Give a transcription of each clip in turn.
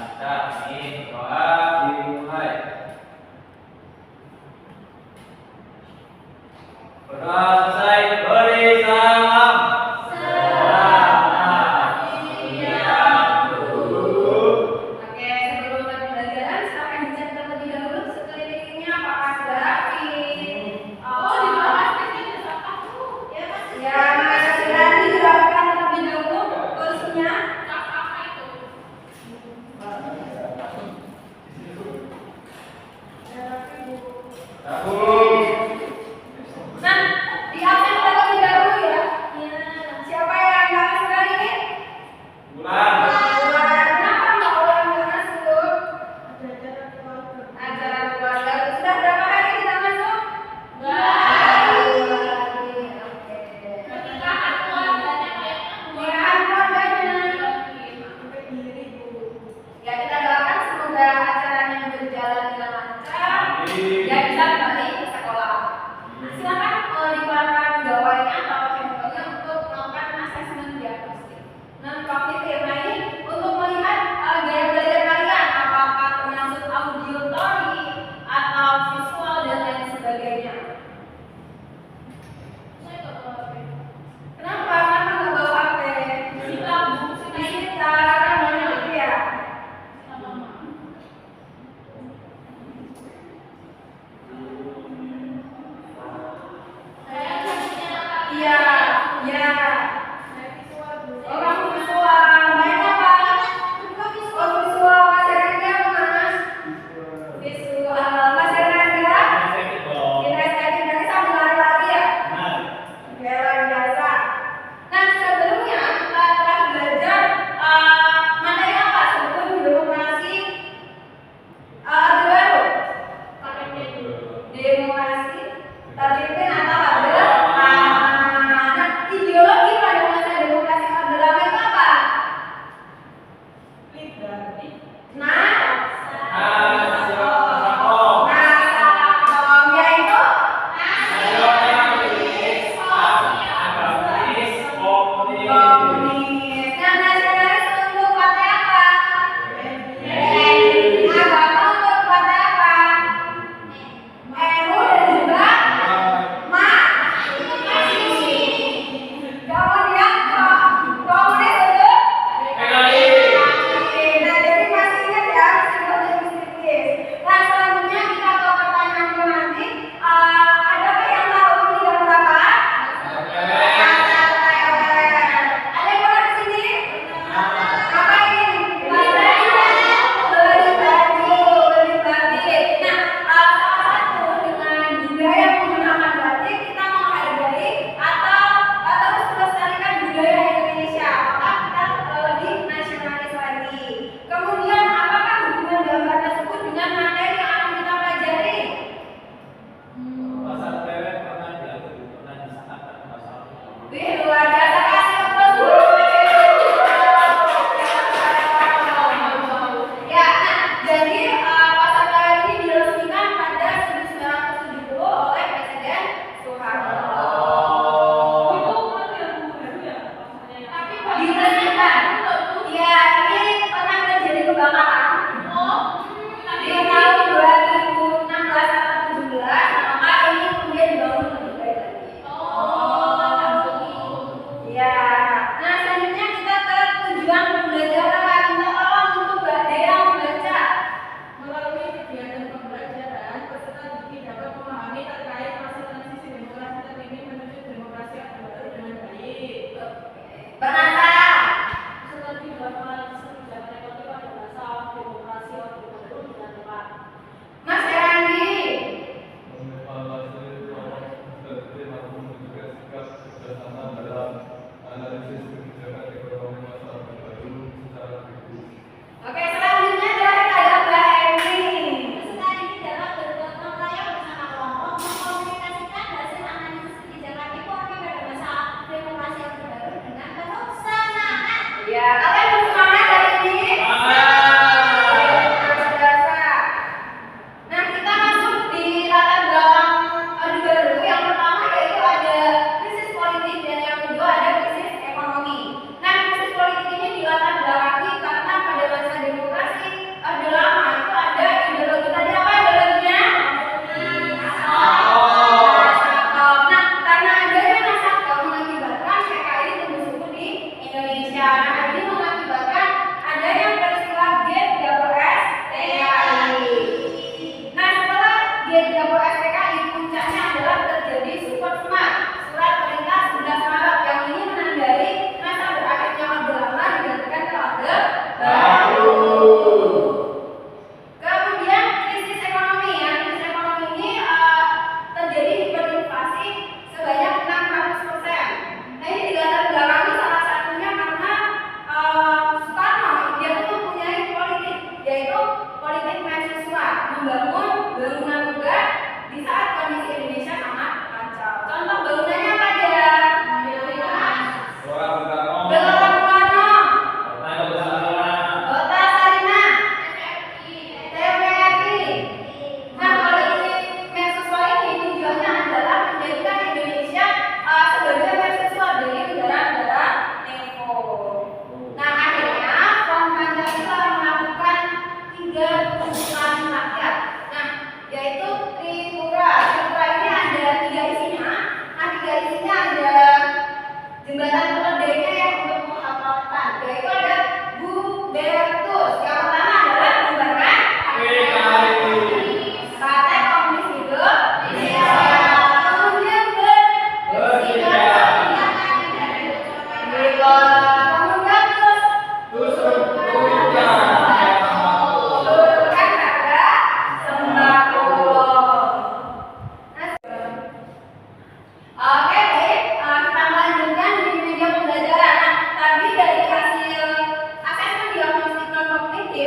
Nah, ini doa dimulai. Berdoa selesai, beri salam. Selamat siang, Bu. Oke, sebelum mulai pembelajaran, silakan dicek terlebih dahulu sekelilingnya apakah sudah rapi. Oh, di bawah sini ada sampah tuh. Ya, silakan dirapikan terlebih dahulu kursinya. Apa itu?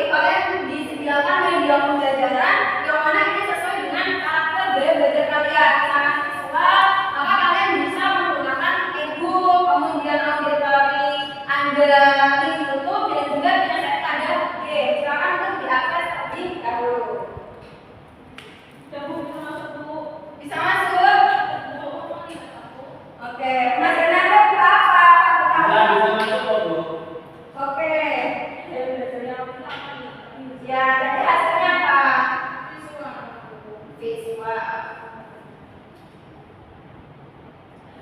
kalian disediakan media pembelajaran yang mana ini sesuai dengan karakter gaya belajar kalian. Sangat visual, maka kalian bisa menggunakan e-book, kemudian auditori, ada link YouTube dan juga bisa ada game. Silakan untuk diakses terlebih dahulu. Bisa masuk? Oke, Mas Renando buka apa? Nah, bisa masuk kok, Bu. Oke. Ya, tadi hasilnya apa? Visual.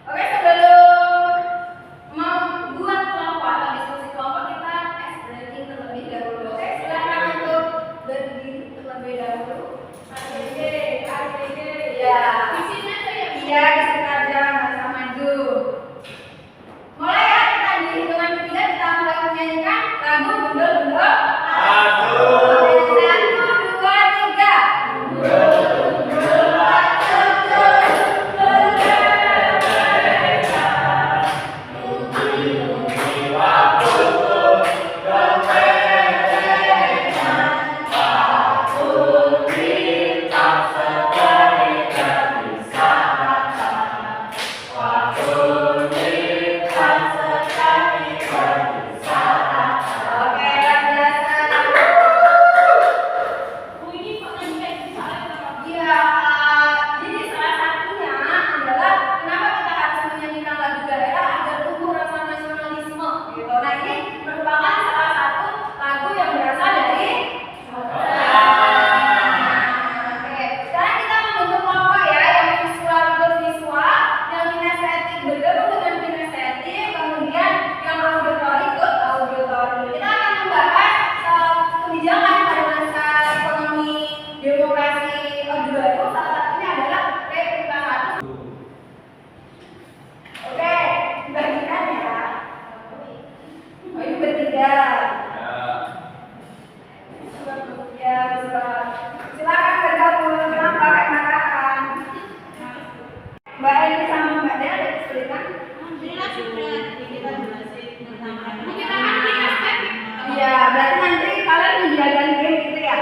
Oke, sebelum membuat kelompok atau diskusi kelompok kita ice breaking terlebih dahulu. Oke, silakan untuk berdiri terlebih dahulu. ABG. Ya. Di sini aja ya. Iya, di sini aja, nggak usah maju. Mulai ya, kita di hitungan ketiga kita mulai menyanyikan lagu Bundel-Bundel. Satu. 1, 2, 3. Oke, yang biasa. Iya, jadi salah satunya adalah kenapa kita harus menyanyikan lagu daerah agar tumbuh rasa nasionalisme gitu. Nah, ini merupakan salah satu lagu yang berasal dari Oke, sekarang kita membentuk kelompok ya, yang visual ikut visual, yang kinestetik bergabung dengan kinestetik, kemudian yang auditori ikut auditori. Kita akan membahas kebijakan pada masa ekonomi demokrasi Orde Baru. Salah satunya adalah Republika 1. Oke, dibagikan ya. Oh, ini bertiga. Ya, silakan bergabung. Kenapa kayak marahan? Mbak Eli sama Mbak Dea ada kesulitan? Iya, berarti nanti kalian menjalankan game gitu ya?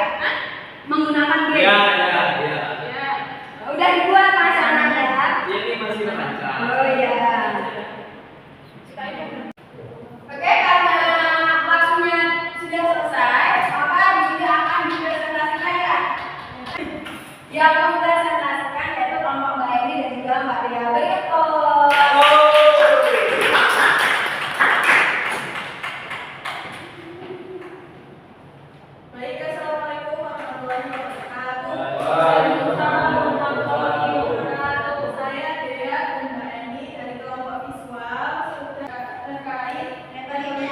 Menggunakan game? Ya. Udah dibuat Mas Ananda? Ini masih rancang. Oh iya. Oke, karena waktunya sudah selesai, maka di sini akan dipresentasikan ya. Yang mempresentasikan yaitu kelompok Mbak Eli dan juga Mbak Dea. Berikut. Baik, assalamualaikum warahmatullahi wabarakatuh. Waalaikumsalam warahmatullahi wabarakatuh. Saya Dea dan Mbak Eni dari kelompok visual sudah terkait metode 5.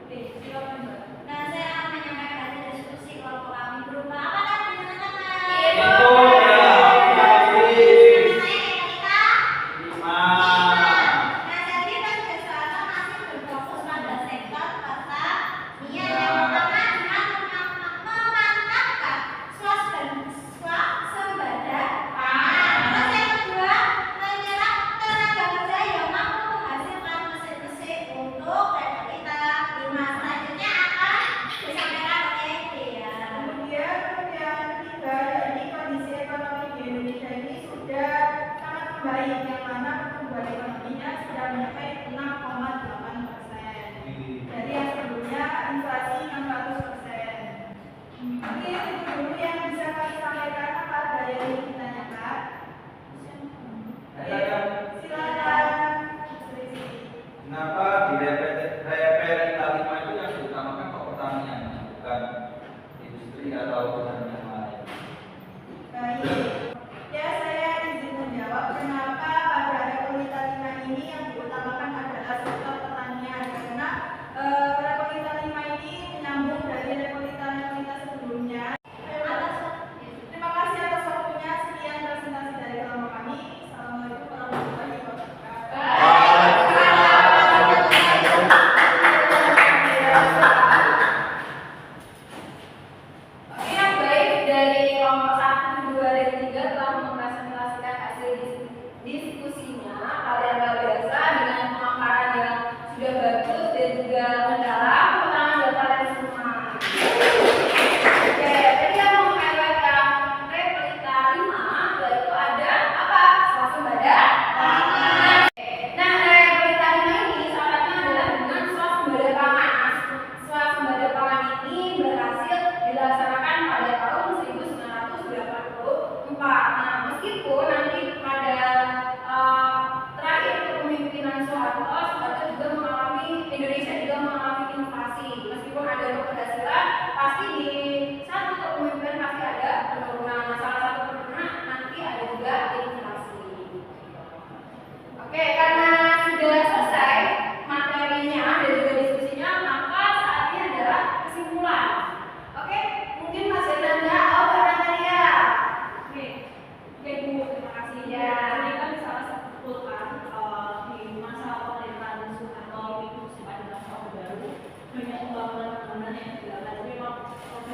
Oke, silakan Mbak. Nah, saya akan menyampaikan hasil diskusi kelompok kami berupa apa tadi teman-teman? Itu ya. Oke, yang baik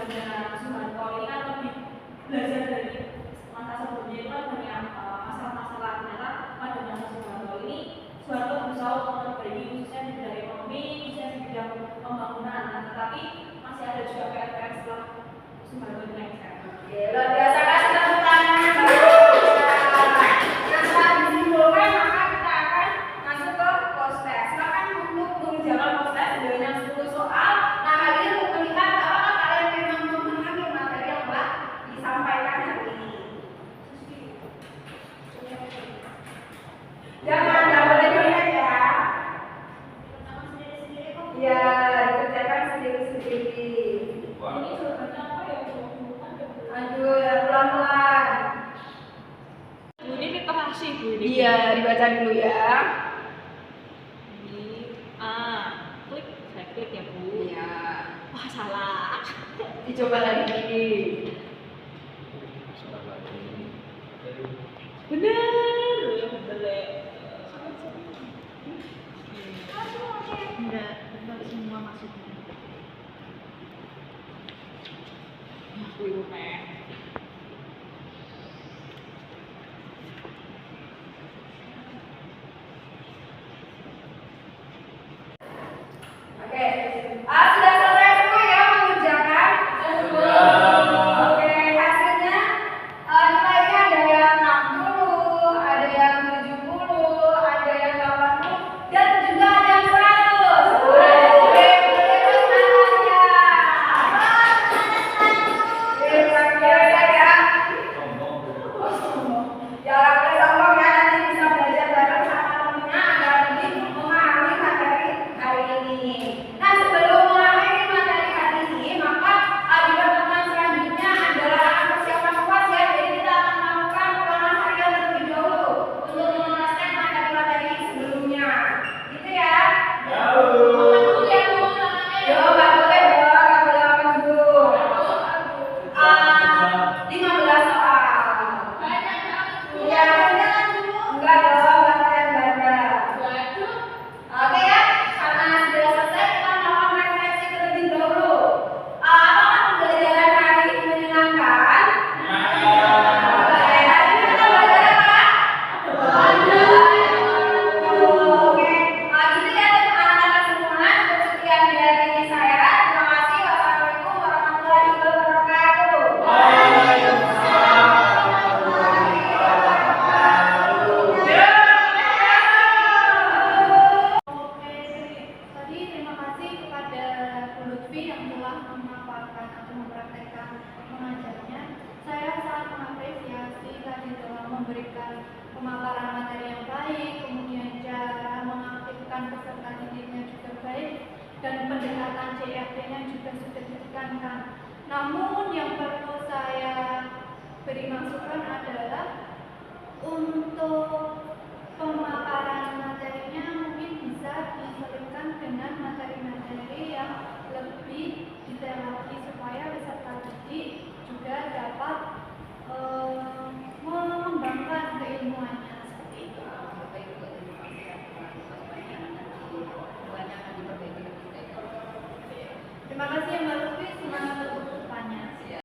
sarjana Suharto ini kan lebih belajar dari masa sebelumnya itu kan banyak masalah-masalah. Ternyata pada masa Soeharto ini Soeharto berusaha untuk memperbaiki khususnya di bidang ekonomi, khususnya di bidang pembangunan. Nah, tetapi masih ada juga PR-PR setelah Soeharto ini lengser. Oke, luar biasa, kasih tepuk tangan. Nah, setelah disimpulkan maka kita akan masuk ke post-test. Silakan untuk mengerjakan post-test sebanyak 10 soal. Nah, hal ini untuk melihat apakah kalian memang memahami materi yang telah disampaikan hari ini. Jangan boleh banyak ya. Ya, dikerjakan sendiri-sendiri. Wah. Ini jawabannya apa ya? Aduh, ya pelan-pelan. Bu, ini literasi Bu ini. Iya, dibaca dulu ya. Ini klik, saya klik ya Bu. Iya. Wah salah. Dicoba lagi. Bener, bener. Enggak, benar semua maksudnya. Aku ibu Nek. Oke. Sudah selesai semua ya mengerjakan? Sudah. Oke, hasilnya nilainya ada yang 60, ada yang 70, ada yang 80, dan juga ada yang 100. Oke, boleh terus tangannya. Oke, luar biasa ya. Jangan boleh sombong ya, nanti bisa belajar bareng sama temennya agar lebih memahami materi hari ini. Nah, sebelum mengakhiri materi hari ini, maka di pertemuan selanjutnya adalah akan persiapan UAS ya. Jadi kita akan melakukan ulangan harian terlebih dahulu untuk menuntaskan materi-materi sebelumnya. Gitu ya. Makan dulu ya Bu, tangannya ya. Yo, nggak boleh dong, nggak boleh makan dulu. 15 soal. Ya, enggak dong, latihan banyak. Oke ya, karena sudah selesai kita melakukan refleksi terlebih dahulu. Apakah pembelajaran hari ini menyenangkan? Oke, hari ini kita belajar apa? Oke, gitu ya anak-anak semua. Cukup sekian dari saya. Terima kasih. Wassalamualaikum warahmatullahi wabarakatuh. Oke, tadi terima kasih kepada Bu Lutfi yang telah memaparkan atau mempraktekkan mengajarnya. Saya sangat mengapresiasi tadi telah memberikan pemaparan materi yang baik, kemudian cara mengaktifkan peserta didiknya juga baik, dan pendekatan CRT-nya juga sudah ditekankan. Namun yang perlu saya beri masukan adalah untuk pemaparan materinya mungkin bisa diselipkan dengan materi-materi yang lebih detail lagi supaya peserta didik juga dapat mengembangkan keilmuannya seperti itu. Terima kasih Mbak Lutfi, semangat